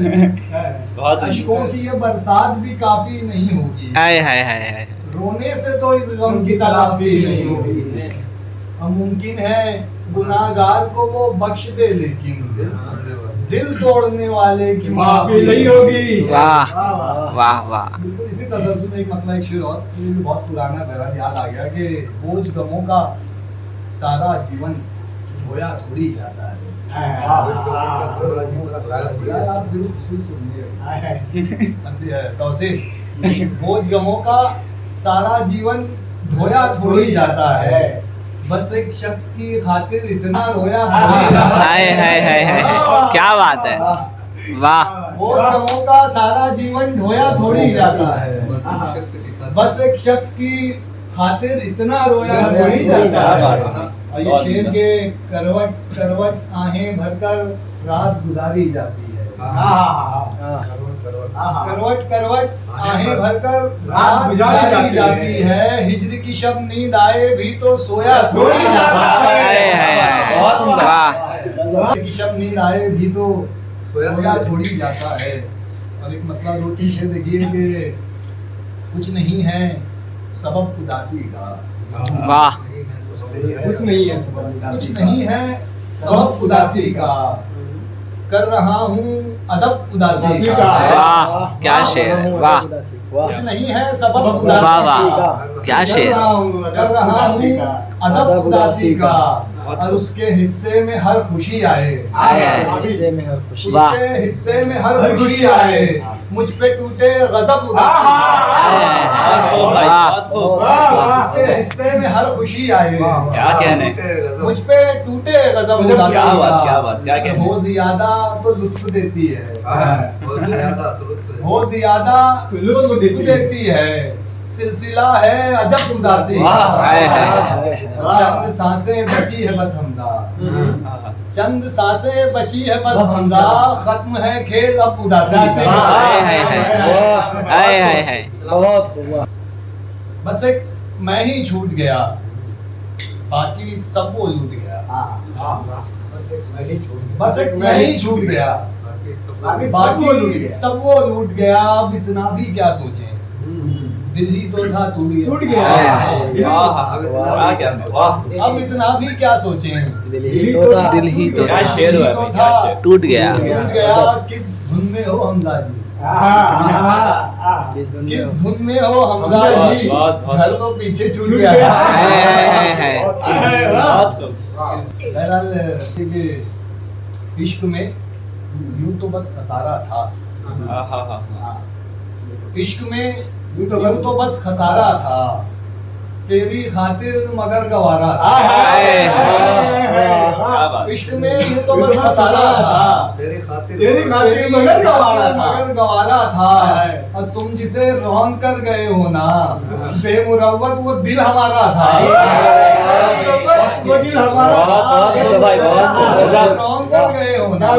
बहुत अश्कों की ये बरसात भी काफी नहीं होगी। हाय हाय हाय हाय। रोने से तो इस गम की तलाफी नहीं होगी। हम मुमकिन है गुनाहगार को वो बख्श दे, लेकिन दिल तोड़ने वाले की माफी नहीं होगी। वाह वाह वाह। बिल्कुल इसी तसल्सल में एक मतलब एक शेर और, मुझे भी बहुत पुराना बहरहाल याद आ गया कि बोझ गमों का सारा जीवन धोया थोड़ी जाता है। आप बिल्कुल सुनिए तौसीफ, बोझ गमों का सारा जीवन धोया थोड़ी जाता है, बस एक शख्स की खातिर इतना रोया थोड़ी जाता है। हाय हाय हाय हाय, क्या बात है, वाह। बोझ गमों का सारा जीवन धोया थोड़ी जाता है, बस एक शख्स की खातिर इतना रोया थोड़ी जाता है। और ये शेर के करवट करवट आहें भरकर रात गुजारी जाती है। करवट करवट आहें भरकर रात गुजारी जाती है, हिज्र की शब नींद आए भी तो सोया थोड़ी जाता है। बहुत वाह। की शब नींद आए भी तो सोया थोड़ी जाता है। और एक मतलब दो तीन शेर देखिए कि कुछ नहीं है सबब उदासी का, वाह। कुछ नहीं है सबब उदासी का, कर रहा हूँ अदब उदासी का। वाह क्या शेर है, वाह। कुछ नहीं है सबब वाह उदासी वाह, का, क्या शेर। कर रहा हूँ अदब उदासी का, और उसके हिस्से में हर खुशी आए, हिस्से में हर खुशी, उसके हिस्से में हर खुशी आए, मुझ पे टूटे गजब उदासी का, उसके हिस्से में हर खुशी आए, क्या कहने, मुझ पे टूटे गजब उदासी क्या बात, क्या का। बात, क्या कहने। हो ज्यादा तो लुत्फ देती है, हो ज्यादा तो लुत्फ देती है, सिलसिला है अजब उदासी का। चंद सांसें बची है बस हमदा, चंद सांसें बची है बस हमदा, खत्म है खेल अब उदासी का। बहुत हुआ। बस एक मैं ही छूट गया, बाकी सब वो लूट गया। बस एक मैं ही छूट गया, बाकी सब वो लूट गया। अब इतना भी क्या सोचे, दिल ही तो था टूट गया। अब इतना भी क्या सोचे, दिल ही तो क्या शेर हुआ भाई, क्या शेर। टूट गया। किस धुन में हो हमदा जी, किस धुन में हो हमदा जी, घर तो पीछे छूट गया। बहरहाल इश्क में यूं तो बस खसारा था, इश्क में यूं तो बस खसारा था, तेरी खातिर मगर गवारा था। इश्क में यूं तो बस खसारा था, तेरी खातिर मगर गवारा था। और तुम जिसे रौन कर गए हो ना, बेमुरव्वत वो दिल हमारा था। वो दिल हमारा रौन कर गए हो ना,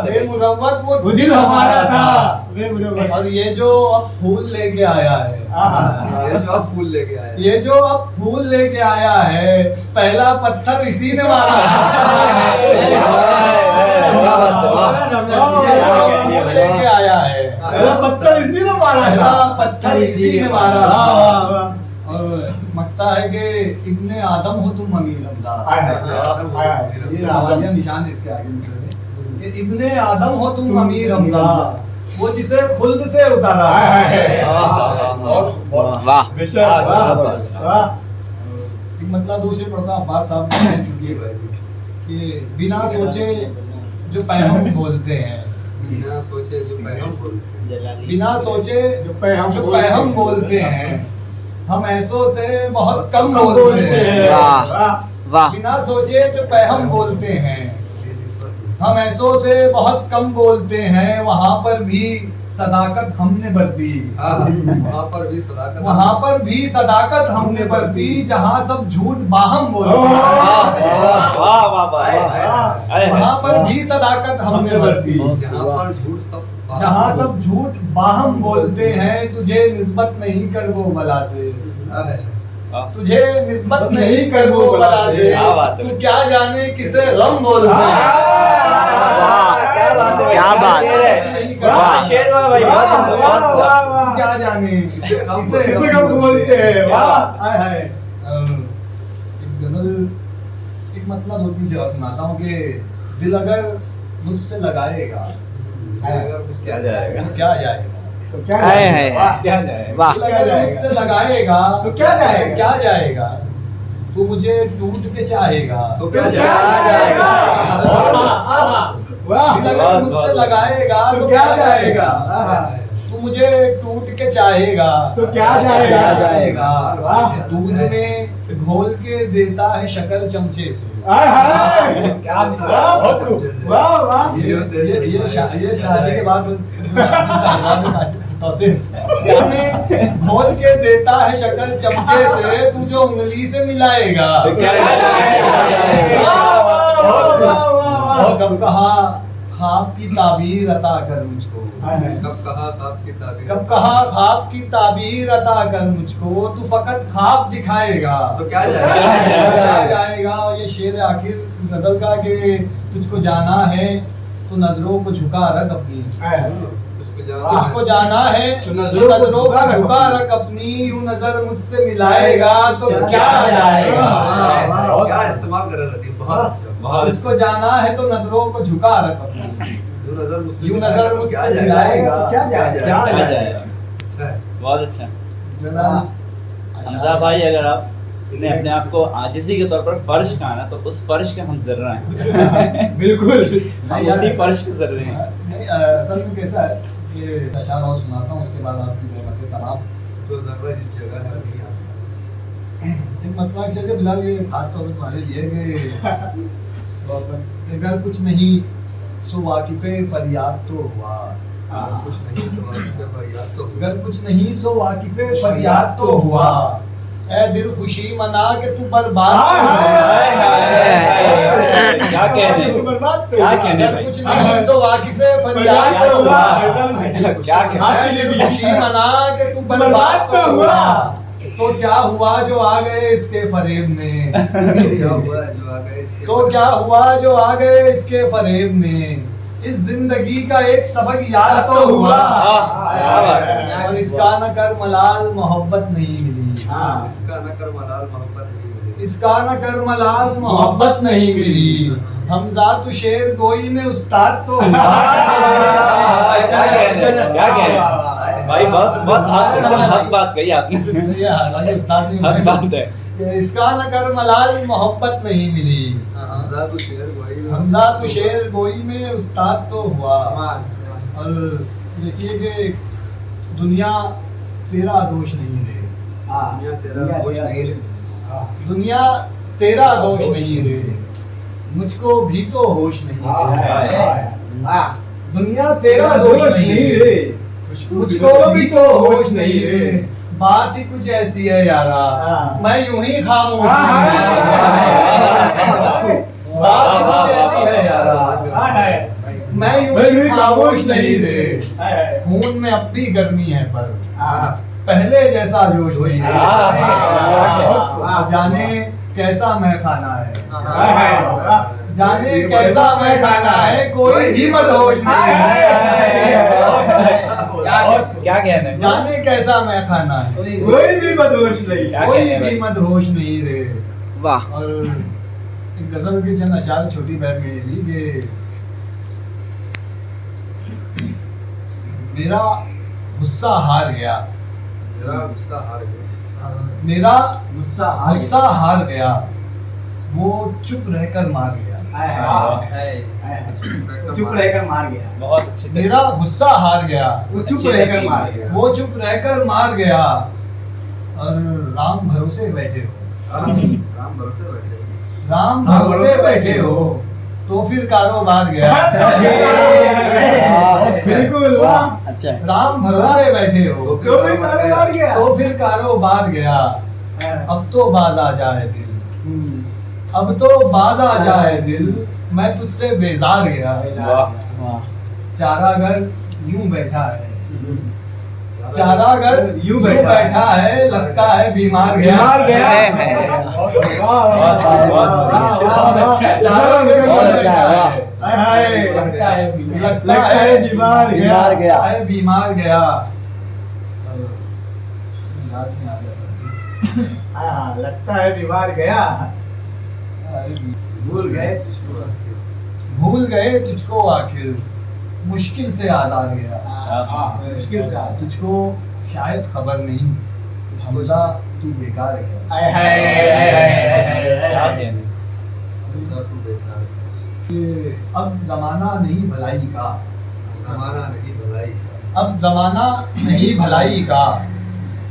बेमुरव्वत वो दिल हमारा था। और ये जो अब फूल लेके आया है, ये जो अब फूल लेके आया है, पहला पत्थर इसी ने मारा लेके आया है, पहला पत्थर इसी ने मारा। और लगता है कि इब्ने आदम हो तुम अमीर हमदा, निशान है इसके आगे, इब्ने आदम हो तुम अमीर हमदा, वो जिसे खुल्द से उतारा है। वाह। मतलब दूसरे पढ़ता अब्बास साहब कि बिना सोचे जो पैगम बोलते हैं, बिना सोचे जो पैगम बोलते हैं, हम ऐसों से बहुत कम बोलते हैं। वाह। बिना सोचे जो पैगम बोलते हैं, हम ऐसों से बहुत कम बोलते हैं, वहाँ पर भी सदाकत हमने बरती, वहाँ पर भी सदाकत हमने बरती, जहाँ सब झूठ बाहम बोलते हैं, वहाँ पर भी सदाकत हमने बरती, जहाँ सब झूठ बाहम बोलते हैं। तुझे निस्बत नहीं कर वो बला से, तुझे निस्बत नहीं कर वो बला से, तू क्या जाने किसे गम बोलते हैं। क्या बात है। क्या बात नहीं कर वाह। शेर हुआ भाई, तू क्या जाने इसे कब बोलते हैं। वाह हाय हाय। एक गजल, एक मतलब दो तीन शेर सुनाता हूँ कि दिल अगर मुझसे लगाएगा क्या जाएगा, क्या जाएगा, तो क्या हाय हाय क्या जाएगा, वाह दिल अगर मुझसे लगाएगा तो क्या जाएगा? क्या जाएगा, तू मुझे टूट के चाहेगा तो क्या क्या जाएगा? वाह दिल अगर मुझसे लगाएगा तो क्या जाएगा, तू मुझे टूट के चाहेगा तो क्या जाएगा? क्या जाएगा। वाह। दूध में घोल के देता है शक्कर चमचे से। हाय हाय क्या वाह वाह ये शादी के बाद घोल के देता है शक्कर चमचे से, तू जो उंगली से मिलाएगा तो क्या जाएगा? और कब कहा ख्वाब की ताबीर अता कर मुझको, कब कहा ख्वाब की ताबीर, कब कहा ख्वाब की ताबीर अता कर मुझको, तू फकत ख्वाब दिखाएगा तो क्या क्या जाएगा। और ये शेर आखिर गजल का कि तुझको जाना है तो नजरों को झुका रख अपनी, तुझको जाना है तो नजरों को झुका रख अपनी, यूं नजर मुझसे मिलाएगा तो क्या जाएगा। क्या इस्तेमाल कर रहे थे, बहुत अच्छा, बहुत तुझको जाना है तो नजरों को झुका रख अपनी, यूं नजर मुझसे मिलाएगा क्या जाएगा? क्या जाएगा। बहुत अच्छा जरा हमजा भाई, अगर आप ने अपने आप को आजिज़ी के तौर पर फर्श कहा ना, तो उस फर्श के हम जर्रा हैं। बिल्कुल हम उसी फर्श के जर्रे हैं। नहीं, असल में कैसा है कि अशार और सुनाता हूँ, उसके बाद आपकी ज़हमतें तमाम जो जर्रा जिस जगह है वहीं आता है। एक मतलब अक्षर के बिलाल, ये खास तौर पर तुम्हारे लिए कि अगर कुछ नहीं सो वाकिफ़े फरियाद तो हुआ, कुछ नहीं तो वाकिफ़े फरियाद तो हुआ। अगर कुछ नहीं सो वाकिफ़े फरियाद तो हुआ, ऐ दिल खुशी मना के तू बर्बाद क्या कहने, क्या कहने अगर भाई, कुछ नहीं सो वाकिफ़े फरियाद तो हुआ, क्या कहने। ऐ दिल खुशी मना के तू बर्बाद तो हुआ, तो क्या हुआ जो आ गए इसके फरेब में, क्या हुआ जो आ गए इसके, तो क्या हुआ जो आ गए इसके फरेब में, इस जिंदगी का एक सबक याद तो हुआ, क्या बात है। और इसका न कर मलाल मोहब्बत नहीं मिली, इसका न कर मलाल मोहब्बत नहीं मिली, इसका न कर मलाल मोहब्बत नहीं मिली, हमजा तू शेर गोई में उस्ताद तो हुआ। क्या कहने, क्या कहने भाई, बहुत बहुत हक बात कही आपने, ये हालांकि उस्ताद नहीं हक मैं। बात है। कि इसका न कर मलाल मोहब्बत नहीं मिली, हमजा तू शेर गोई में, हमजा तू शेर गोई में उस्ताद तो हुआ। और देखिए कि दुनिया तेरा दोष नहीं रे, दुनिया तेरा कोई नहीं है। दुनिया तेरा दोष नहीं रे, मुझको भी तो होश नहीं रे, दुनिया तेरा दोष नहीं रे, मुझको भी तो होश नहीं रे, बात ही कुछ ऐसी है यारा, मैं यूं ही खामोश बात ही कुछ ऐसी है यारा, मैं यूं ही खामोश नहीं रे, खून में अब भी गर्मी है पर पहले जैसा जोश नहीं है, जाने कैसा मैं खाना है, जाने कैसा मैं खाना है, कोई भी मदहोश नहीं है, क्या कहने, जाने कैसा मैं खाना है, कोई भी बदोश नहीं। क्या कोई कहने भी भाई? मदहोश नहीं रे। वाह और एक गजल की चंद अशार छोटी बहन में थी कि मेरा गुस्सा हार गया, मेरा गुस्सा हार गया, मेरा गुस्सा गुस्सा हार गया, वो चुप रहकर मार गया, चुप रहकर मार गया। बहुत अच्छी तरह। मेरा गुस्सा हार गया, वो चुप रहकर मार गया। वो चुप रहकर मार गया, और राम भरोसे बैठे हो, राम भरोसे बैठे, राम भरोसे बैठे हो तो फिर कारोबार गया, बिल्कुल वाह। अच्छा है राम भरोसे बैठे हो तो फिर कारोबार गया। तो फिर कारोबार गया, अब तो बाज आ जाए दिल, अब तो बाज आ जाए दिल, मैं तुझसे बेजार गया, वाह वाह चारागर यूं बैठा है, चारागर यूं बैठा है, लगता है बीमार गया। बीमार गया। चारागर अच्छा है, वाह। लगता है बीमार गया। बीमार गया। लगता है बीमार गया। भूल गए तुझको आखिर, मुश्किल से आजाद गया। मुश्किल से आजाद। तुझको शायद खबर नहीं, हमजा तू बेकार है। क्या कहने। कि अब जमाना नहीं भलाई का, जमाना नहीं भलाई का, अब जमाना नहीं भलाई का,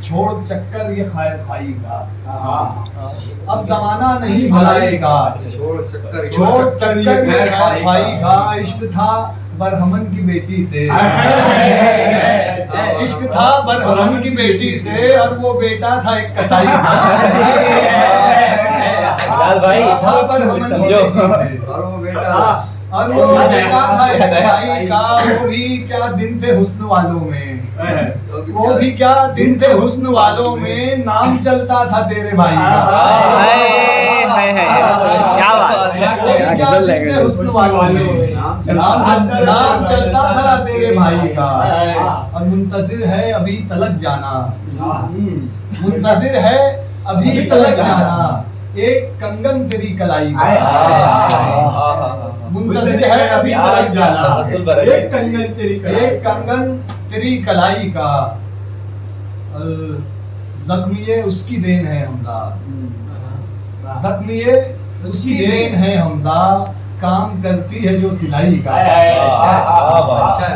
छोड़ चक्कर ये खैर खाई का। अब जमाना नहीं भलाई का, छोड़ चक्कर ये खैर खाई का। इश्क था बरहमन की बेटी से, इश्क था बरहमन की बेटी से, और वो बेटा था एक कसाई का। लाल भाई था बरहमन की समझो। बेटी से, और वो बेटा और वो बेटा था एक कसाई का। वो भी क्या दिन थे हुस्न वालों में, वो भी क्या दिन थे हुस्न वालों में, नाम चलता था तेरे भाई का। क्या बात है। वो भी क्या दिन थे हुस्न वालों में, नाम चलता था तेरे भाई का। और मुंतजिर है अभी तलक जाना, मुंतजिर है अभी तलक जाना, एक कंगन तेरी कलाई का। मुंतजिर है अभी तलक जाना, एक कंगन तेरी कलाई। एक कंगन तेरी कलाई का। जख्मी उसकी देन है हमजा, जख्मी उसकी देन है हमजा, काम करती है जो सिलाई का।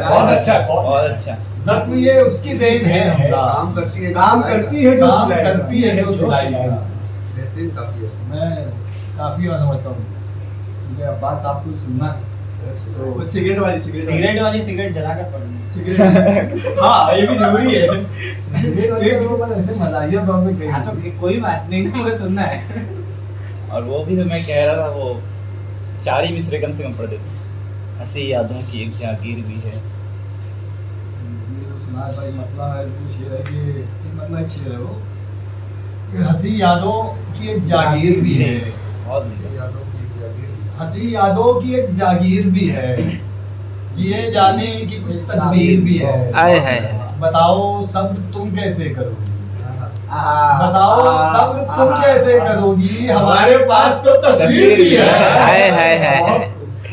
बहुत अच्छा बहुत अच्छा। जख्मी उसकी देन है हमजा, काम करती है, काम करती है जो काम सिलाई। करती है जो सिलाई का। बेहतरीन काफी है। मैं काफी समझता हूँ, मुझे अब्बास साहब को सुनना है। वो सिगरेट वाली सिगरेट जला कर पड़नी। सिगरेट। हाँ ये भी जरूरी है। ऐसे मजाहिया तौर पे हाँ तो कहीं कोई बात नहीं ना, मुझे सुनना है। और वो भी तो मैं कह रहा था, वो 4 ही मिसरे कम से कम पढ़ देते। हंसी यादों की एक जागीर भी है। सुना भाई मतलब है जो शेर है कि मतलब एक शेर है वो कि हंसी यादों की एक जागीर भी है, बहुत यादों की जागीर हंसी यादों की एक जागीर भी है, जिए जाने की कुछ तदबीर भी है। आए है। बताओ सब्र तुम कैसे करोगी, बताओ सब्र तुम कैसे करोगी, हमारे पास तो तस्वीर भी है।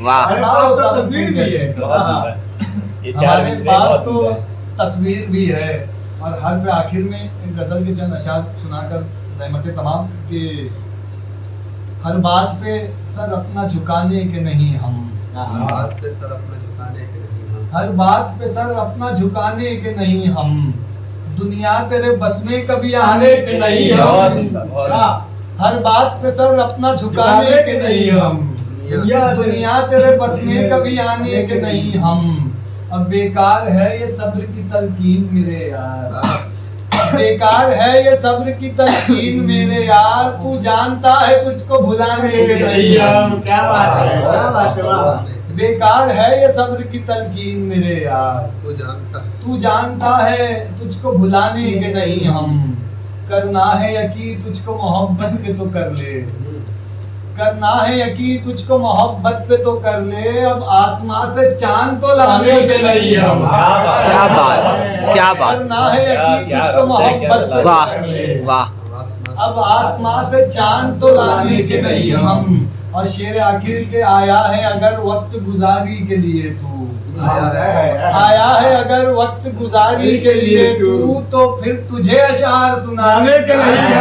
वाह। बताओ सब्र तस्वीर भी है। ये 4 हमारे मिसरे पास बहुत तो सुंदर है। तस्वीर भी है। और हर आखिर में एक गजल के चंद अशार सुनाकर रहमत तमाम कि हर बात पे सर अपना झुकाने के नहीं हम, बात पे सर अपने झुकाने के नहीं हम, हर बात पे सर अपना झुकाने के नहीं हम, दुनिया तेरे बस में कभी आने के नहीं बहुत हम, सुंदर, बहुत हर बात पे सर अपना झुकाने के नहीं हम, दुनिया तेरे बस में कभी आने के नहीं हम। अब बेकार है ये सब्र की तलकीन मेरे यार, बेकार है ये सब्र की तलकीन मेरे यार, तू जानता है तुझको भुलाने के नहीं हम। क्या बात है, क्या बात है, वाह। बेकार है ये सब्र की तलकीन मेरे यार, तू जानता है तुझको भुलाने के नहीं हम। करना है यकीन तुझको मोहब्बत पे तो कर ले, करना है यकीन तुझको मोहब्बत पे तो कर ले, अब आसमां से चांद तो लाने के नहीं हम। क्या बात, क्या बात। करना है यकीन तुझको मोहब्बत पे तो वाह कर ले, वाह। अब आसमां से चांद तो लाने के नहीं हम। और शेर आखिर के आया है अगर वक्त गुजारी के लिए तू, आया है अगर वक्त गुजारी के लिए तू, तो फिर तुझे अशार सुनाने के नहीं।